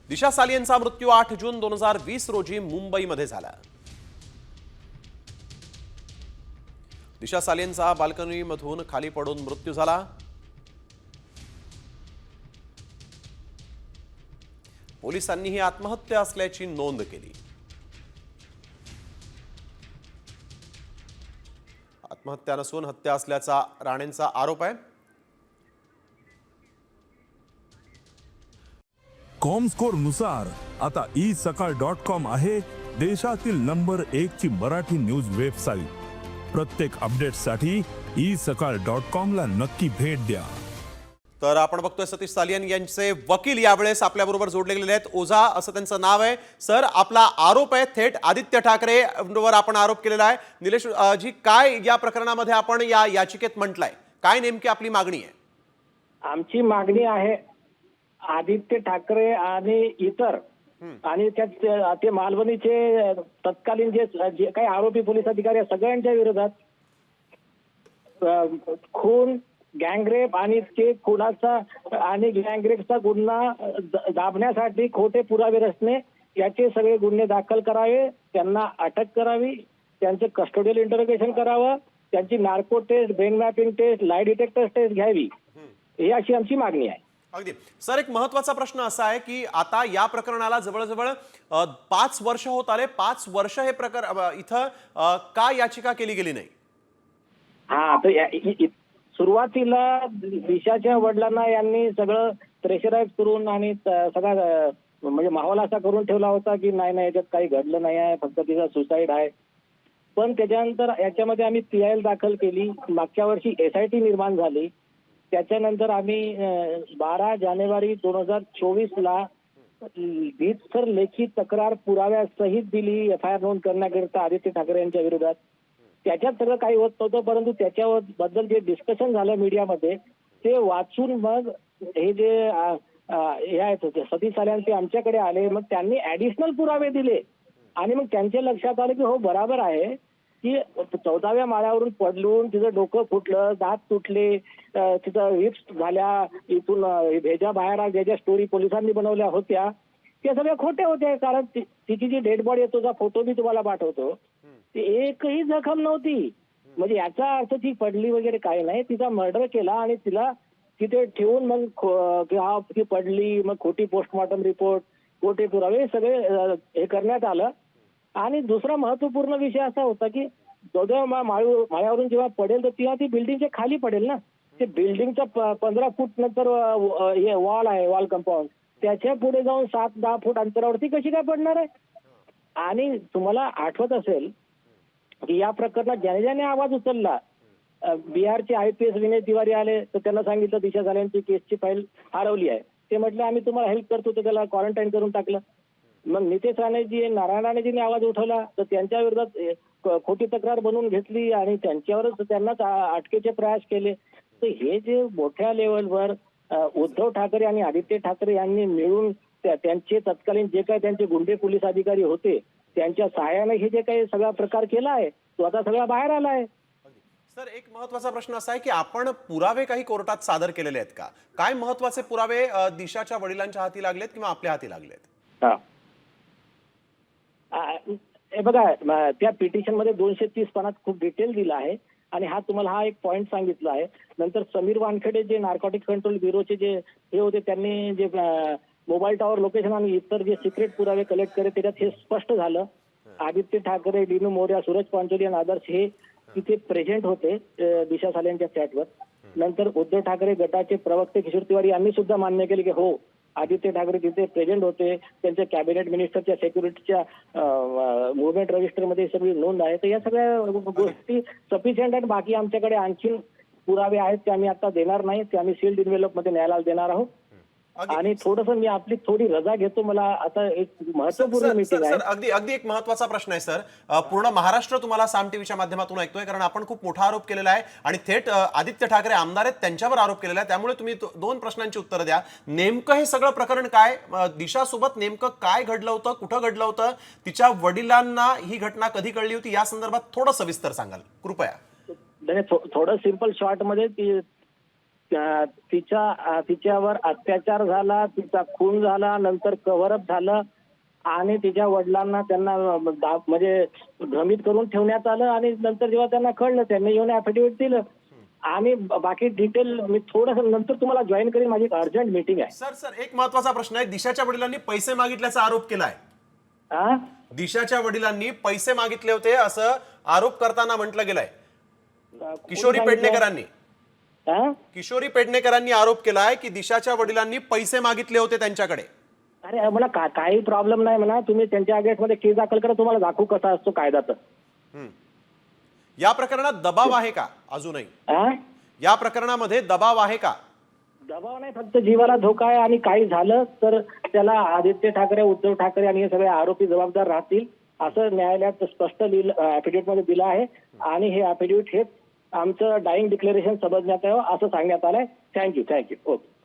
दिशा सालियनचा मृत्यू 8 जून 2020 रोजी मुंबईमध्ये झाला। दिशा सालियनचा बाल्कनीमधून खाली पडून मृत्यू झाला। पोलिसांनी ही आत्महत्या असल्याची नोंद केली। आत्महत्या नसून हत्या असल्याचा राणेंचा आरोप आहे। कॉमस्कोर नुसार आता isakal.com आहे देशातील नंबर 1 ची मराठी न्यूज वेबसाईट। प्रत्येक अपडेटसाठी isakal.com ला नक्की भेट द्या। तर आपण बघतोय सतीश सालियन यांचे वकील यावेळेस आपल्या बरोबर जोडले गेलेले आहेत। ओझा असं त्यांचं नाव आहे। सर, आपला आरोप आहे थेट आदित्य ठाकरे वर आपण आरोप केलेला आहे। निलेश जी, काय या प्रकरणामध्ये आपण या याचिकेत म्हटलंय, काय नेमकी आपली मागणी आहे? आमची मागणी आहे आदित्य ठाकरे आणि इतर आणि ते मालवणीचे तत्कालीन जे काही आरोपी पोलीस अधिकारी सगळ्यांच्या विरोधात खून, गँगरेप आणि ते खुनाचा आणि गँगरेपचा गुन्हा दाबण्यासाठी खोटे पुरावे रचणे याचे सगळे गुन्हे दाखल करावे, त्यांना अटक करावी, त्यांचं कस्टोडियल इंटरोगेशन करावं, त्यांची narco test, brain mapping test, lie detector test घ्यावी, ही अशी आमची मागणी आहे। अगदी सर, एक महत्त्वाचा प्रश्न असा आहे की आता या प्रकरणाला जवळजवळ 5 वर्ष होत आले। 5 वर्ष हे प्रकरण इथं का याचिका केली गेली नाही? हा, तर सुरुवातीला दिशाच्या वडिलांना यांनी सगळं प्रेशराईज करून आणि सगळा म्हणजे माहोल असा करून ठेवला होता की नाही याच्यात काही घडलं नाही आहे, फक्त तिचा सुसाईड आहे। पण त्याच्यानंतर याच्यामध्ये आम्ही PIL दाखल केली, मागच्या वर्षी SIT निर्माण झाली। त्याच्यानंतर आम्ही 12 जानेवारी 2024 ला रीतसर लेखी तक्रार पुराव्यासहित दिली FIR नोंद करण्याकरिता आदित्य ठाकरे यांच्या विरोधात। त्याच्यात सगळं काही होत नव्हतं, परंतु त्याच्यावर बद्दल जे डिस्कशन झालं मीडियामध्ये ते वाचून मग हे जे हे आहेत सतीश सालियन ते आमच्याकडे आले। मग त्यांनी ऍडिशनल पुरावे दिले आणि मग त्यांच्या लक्षात आलं की हो बरोबर आहे की 14व्या माळ्यावरून पडलून तिचं डोकं फुटलं, दात तुटले, तिथं हिप्स झाल्या, इथून भेजा बाहेर आल्या, ज्या स्टोरी पोलिसांनी बनवल्या होत्या त्या सगळ्या खोट्या होत्या। कारण तिची जी डेड बॉडी आहे त्याचा फोटो मी तुम्हाला पाठवतो, ती एकही जखम नव्हती। म्हणजे याचा अर्थ ती पडली वगैरे काही नाही, तिचा मर्डर केला आणि तिला तिथे ठेवून मग ती पडली, मग खोटी पोस्टमॉर्टम रिपोर्ट, खोटे पुरावे सगळे हे करण्यात आलं। आणि दुसरा महत्वपूर्ण विषय असा होता की 14व्या माळ्यावरून जेव्हा पडेल तर तेव्हा ती बिल्डिंगच्या खाली पडेल ना, ते बिल्डिंगचा 15 फूट नंतर हे वॉल आहे, वॉल कंपाऊंड, त्याच्या पुढे जाऊन 7-10 फूट अंतरावरती कशी काय पडणार आहे? आणि तुम्हाला आठवत असेल की या प्रकरणात ज्याने ज्याने आवाज उचलला, बिहारचे IPS विनय तिवारी आले तर त्यांना सांगितलं दिशा सालियनची केसची फाईल हरवली आहे। ते म्हटले आम्ही तुम्हाला हेल्प करतो, तर त्याला क्वारंटाईन करून टाकलं। मग नितेश राणेजी, नारायण राणेजींनी आवाज उठवला तर त्यांच्या विरोधात खोटी तक्रार बनवून घेतली आणि त्यांच्यावरच त्यांनाच अटकेचे प्रयास केले। तर हे जे मोठ्या लेवलवर उद्धव ठाकरे आणि आदित्य ठाकरे यांनी मिळून त्यांचे तत्कालीन जे काही त्यांचे गुंडे पोलीस अधिकारी होते त्यांच्या सहाय्याने हे जे काही सगळा प्रकार केला आहे तो आता सगळा बाहेर आला आहे। सर, एक महत्त्वाचा प्रश्न असा आहे की आपण पुरावे काही कोर्टात सादर केलेले आहेत का? काय महत्त्वाचे पुरावे दिशाच्या वडिलांच्या हाती लागलेत किंवा आपल्या हाती लागलेत? हे बघा, त्या पिटिशन मध्ये 230 पानात खूप डिटेल दिला आहे आणि तुम्हाला एक पॉइंट सांगितला आहे। नंतर समीर वानखेडे जे नार्कोटिक कंट्रोल ब्युरोचे जे हे होते त्यांनी जे मोबाईल टॉवर लोकेशन आणि इतर जे सिक्रेट पुरावे कलेक्ट केले त्याच्यात हे स्पष्ट झालं। आदित्य ठाकरे, दिनू मोर्या, सूरज पांचोली आणि आदर्श हे तिथे प्रेझेंट होते दिशा सालियनच्या फ्लॅटवर। नंतर उद्धव ठाकरे गटाचे प्रवक्ते किशोर तिवारी यांनी सुद्धा मान्य केले की हो आदित्य ठाकरे तिथे प्रेझेंट होते, त्यांच्या कॅबिनेट मिनिस्टरच्या सिक्युरिटीच्या मुवमेंट रजिस्टर मध्ये सगळी नोंद आहे। तर या सगळ्या गोष्टी सफिशियंट आहेत। बाकी आमच्याकडे आणखी पुरावे आहेत ते आम्ही आता देणार नाही, ते आम्ही सील्ड एन्व्हलप मध्ये न्यायालयाला देणार आहोत। आणि थोडंसं मी आपली थोडी रजा घेतो, मला आता एक महत्त्वपूर्ण मीटिंग आहे। अगदी एक महत्त्वाचा प्रश्न आहे सर, पूर्ण महाराष्ट्र तुम्हाला साम टीव्हीच्या माध्यमातून ऐकतोय, कारण आपण खूप मोठा आरोप केलेला आहे आणि थेट आदित्य ठाकरे आमदार आहेत त्यांच्यावर आरोप केलेला आहे। त्यामुळे तुम्ही 2 प्रश्नांची उत्तरं द्या। नेमकं हे सगळं प्रकरण काय, दिशासोबत नेमकं काय घडलं होतं, कुठं घडलं होतं, तिच्या वडिलांना ही घटना कधी कळली होती, या संदर्भात थोडं सविस्तर सांगाल कृपया? थोडं सिंपल शॉर्ट मध्ये तिच्यावर अत्याचार झाला, तिचा खून झाला, नंतर कव्हरअप झालं आणि तिच्या वडिलांना त्यांना म्हणजे भ्रमित करून ठेवण्यात आलं आणि नंतर जेव्हा त्यांना कळलं त्यांनी येऊन ऍफिडेव्हिट दिलं आणि बाकी डिटेल मी थोडंसं नंतर तुम्हाला जॉईन करीन, माझी अर्जंट मीटिंग आहे. सर एक महत्वाचा प्रश्न आहे. दिशाच्या वडिलांनी पैसे मागितल्याचा आरोप केलाय. हा दिशाच्या वडिलांनी पैसे मागितले होते असं आरोप करताना म्हटलं गेलंय. किशोरी पेडणेकरांनी हा? किशोरी पेडणेकरांनी आरोप केलाय की दिशाच्या वडिलांनी पैसे मागितले होते त्यांच्याकडे. अरे मला काही प्रॉब्लेम नाही म्हणा, तुम्ही त्यांच्या अगेन्स्ट मध्ये केस दाखल करा, तुम्हाला दाखवू कसा असतो कायदा. तर या प्रकरणात दबाव आहे का अजूनही? हा? या प्रकरणामध्ये दबाव आहे का? दबाव नाही, फक्त जीवाला धोका आहे आणि काही झालं तर त्याला आदित्य ठाकरे, उद्धव ठाकरे आणि हे सगळे आरोपी जबाबदार राहतील असं न्यायालयात स्पष्ट ऍफिडेव्हिट मध्ये दिलं आहे आणि हे ऍफिडेव्हिट हे आमचं डाईंग डिक्लेरेशन समजण्यात यावं असं सांगण्यात आलंय. थँक्यू. ओके.